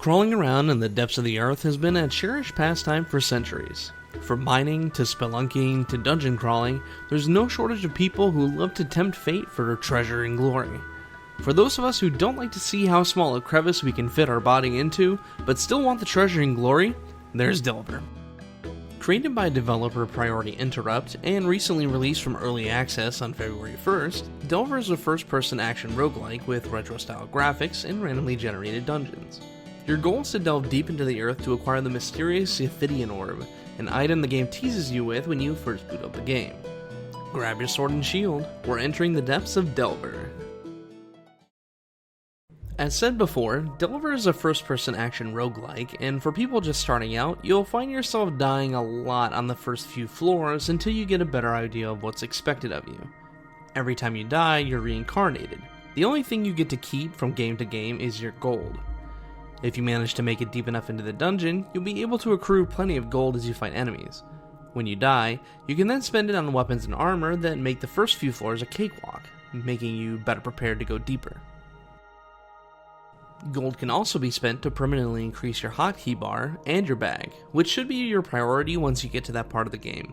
Crawling around in the depths of the earth has been a cherished pastime for centuries. From mining to spelunking to dungeon crawling, there's no shortage of people who love to tempt fate for treasure and glory. For those of us who don't like to see how small a crevice we can fit our body into, but still want the treasure and glory, there's Delver. Created by developer Priority Interrupt and recently released from early access on February 1st, Delver is a first-person action roguelike with retro-style graphics and randomly generated dungeons. Your goal is to delve deep into the earth to acquire the mysterious Scythian Orb, an item the game teases you with when you first boot up the game. Grab your sword and shield, we're entering the depths of Delver. As said before, Delver is a first-person action roguelike, and for people just starting out, you'll find yourself dying a lot on the first few floors until you get a better idea of what's expected of you. Every time you die, you're reincarnated. The only thing you get to keep from game to game is your gold. If you manage to make it deep enough into the dungeon, you'll be able to accrue plenty of gold as you fight enemies. When you die, you can then spend it on weapons and armor that make the first few floors a cakewalk, making you better prepared to go deeper. Gold can also be spent to permanently increase your hotkey bar and your bag, which should be your priority once you get to that part of the game.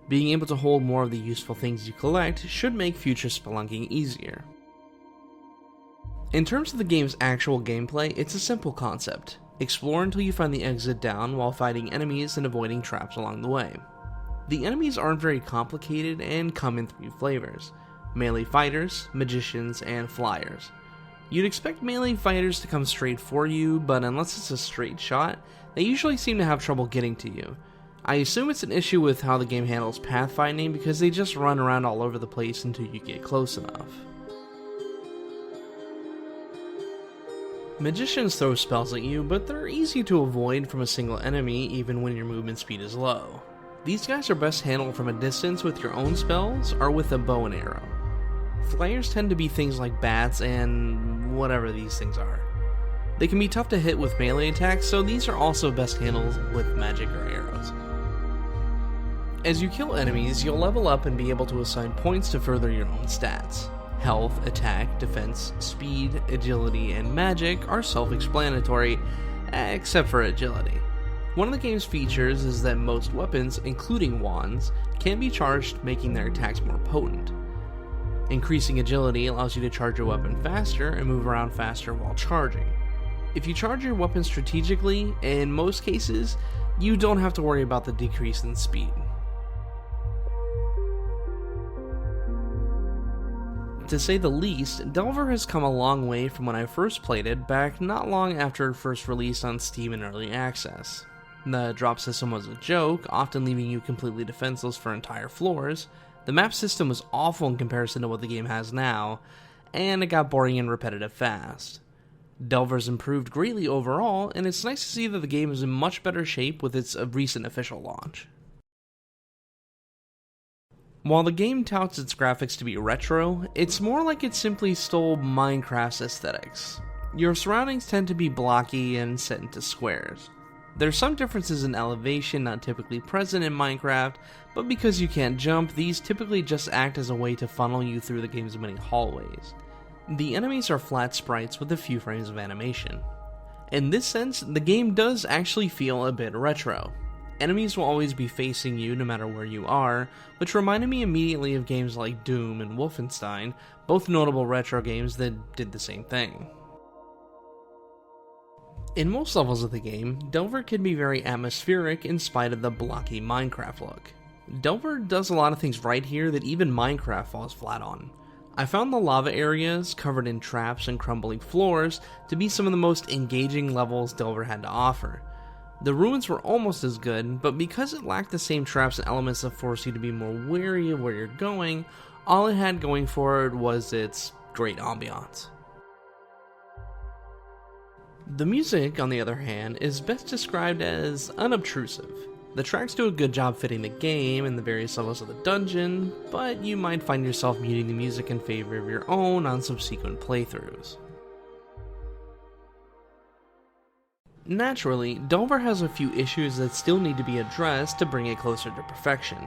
Being able to hold more of the useful things you collect should make future spelunking easier. In terms of the game's actual gameplay, it's a simple concept. Explore until you find the exit down while fighting enemies and avoiding traps along the way. The enemies aren't very complicated and come in three flavors: melee fighters, magicians, and flyers. You'd expect melee fighters to come straight for you, but unless it's a straight shot, they usually seem to have trouble getting to you. I assume it's an issue with how the game handles pathfinding because they just run around all over the place until you get close enough. Magicians throw spells at you, but they're easy to avoid from a single enemy even when your movement speed is low. These guys are best handled from a distance with your own spells or with a bow and arrow. Flyers tend to be things like bats and whatever these things are. They can be tough to hit with melee attacks, so these are also best handled with magic or arrows. As you kill enemies, you'll level up and be able to assign points to further your own stats. Health, attack, defense, speed, agility, and magic are self-explanatory, except for agility. One of the game's features is that most weapons, including wands, can be charged, making their attacks more potent. Increasing agility allows you to charge your weapon faster and move around faster while charging. If you charge your weapon strategically, in most cases, you don't have to worry about the decrease in speed. To say the least, Delver has come a long way from when I first played it back not long after it first released on Steam in early access. The drop system was a joke, often leaving you completely defenseless for entire floors. The map system was awful in comparison to what the game has now, and it got boring and repetitive fast. Delver's improved greatly overall, and it's nice to see that the game is in much better shape with its recent official launch. While the game touts its graphics to be retro, it's more like it simply stole Minecraft's aesthetics. Your surroundings tend to be blocky and set into squares. There's some differences in elevation not typically present in Minecraft, but because you can't jump, these typically just act as a way to funnel you through the game's many hallways. The enemies are flat sprites with a few frames of animation. In this sense, the game does actually feel a bit retro. Enemies will always be facing you no matter where you are, which reminded me immediately of games like Doom and Wolfenstein, both notable retro games that did the same thing. In most levels of the game, Delver can be very atmospheric in spite of the blocky Minecraft look. Delver does a lot of things right here that even Minecraft falls flat on. I found the lava areas, covered in traps and crumbling floors, to be some of the most engaging levels Delver had to offer. The ruins were almost as good, but because it lacked the same traps and elements that force you to be more wary of where you're going, all it had going for it was its great ambiance. The music, on the other hand, is best described as unobtrusive. The tracks do a good job fitting the game and the various levels of the dungeon, but you might find yourself muting the music in favor of your own on subsequent playthroughs. Naturally, Delver has a few issues that still need to be addressed to bring it closer to perfection.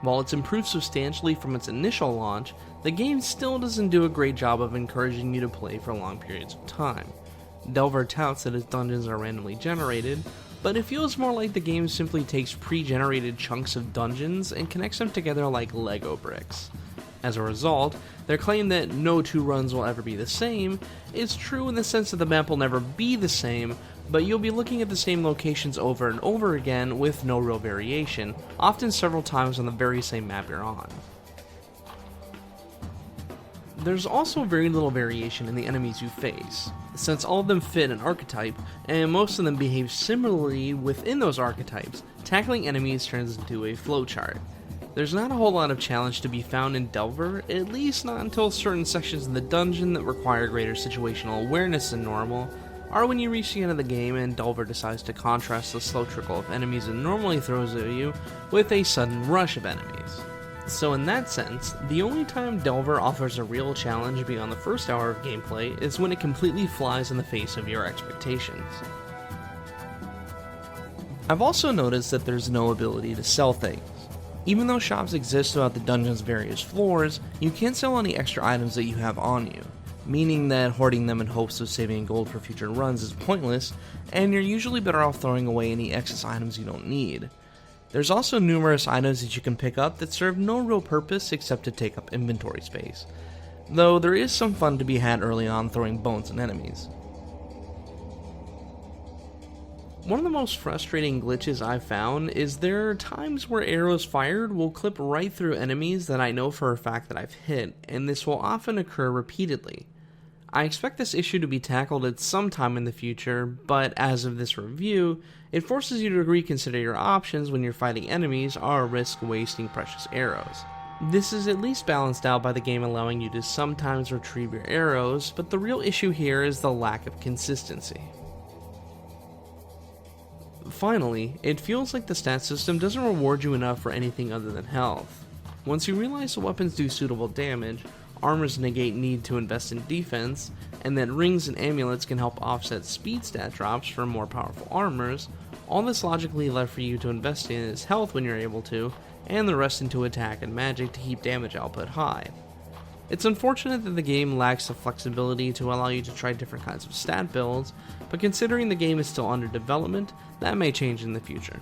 While it's improved substantially from its initial launch, the game still doesn't do a great job of encouraging you to play for long periods of time. Delver touts that his dungeons are randomly generated, but it feels more like the game simply takes pre-generated chunks of dungeons and connects them together like Lego bricks. As a result, their claim that no two runs will ever be the same is true in the sense that the map will never be the same, but you'll be looking at the same locations over and over again with no real variation, often several times on the very same map you're on. There's also very little variation in the enemies you face, since all of them fit an archetype, and most of them behave similarly within those archetypes. Tackling enemies turns into a flowchart. There's not a whole lot of challenge to be found in Delver, at least not until certain sections of the dungeon that require greater situational awareness than normal, or when you reach the end of the game and Delver decides to contrast the slow trickle of enemies it normally throws at you with a sudden rush of enemies. So in that sense, the only time Delver offers a real challenge beyond the first hour of gameplay is when it completely flies in the face of your expectations. I've also noticed that there's no ability to sell things. Even though shops exist throughout the dungeon's various floors, you can't sell any extra items that you have on you, meaning that hoarding them in hopes of saving gold for future runs is pointless, and you're usually better off throwing away any excess items you don't need. There's also numerous items that you can pick up that serve no real purpose except to take up inventory space, though there is some fun to be had early on throwing bones at enemies. One of the most frustrating glitches I've found is there are times where arrows fired will clip right through enemies that I know for a fact that I've hit, and this will often occur repeatedly. I expect this issue to be tackled at some time in the future, but as of this review, it forces you to reconsider your options when you're fighting enemies or risk wasting precious arrows. This is at least balanced out by the game allowing you to sometimes retrieve your arrows, but the real issue here is the lack of consistency. Finally, it feels like the stat system doesn't reward you enough for anything other than health. Once you realize the weapons do suitable damage, armors negate need to invest in defense, and that rings and amulets can help offset speed stat drops for more powerful armors, all that's logically left for you to invest in is health when you're able to, and the rest into attack and magic to keep damage output high. It's unfortunate that the game lacks the flexibility to allow you to try different kinds of stat builds, but considering the game is still under development, that may change in the future.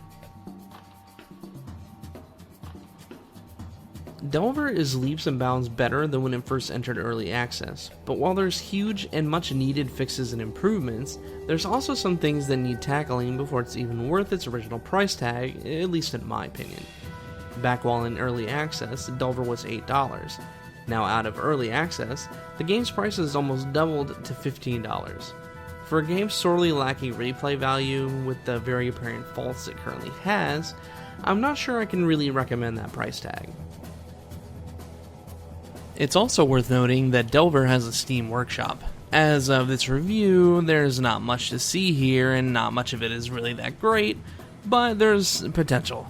Delver is leaps and bounds better than when it first entered early access, but while there's huge and much needed fixes and improvements, there's also some things that need tackling before it's even worth its original price tag, at least in my opinion. Back while in early access, Delver was $8. Now out of early access, the game's price has almost doubled to $15. For a game sorely lacking replay value with the very apparent faults it currently has, I'm not sure I can really recommend that price tag. It's also worth noting that Delver has a Steam workshop. As of this review, there's not much to see here and not much of it is really that great, but there's potential.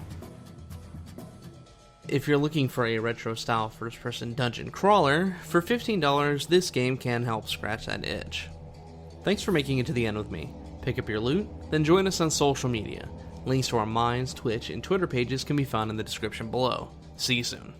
If you're looking for a retro-style first-person dungeon crawler, for $15, this game can help scratch that itch. Thanks for making it to the end with me. Pick up your loot, then join us on social media. Links to our Minds, Twitch, and Twitter pages can be found in the description below. See you soon.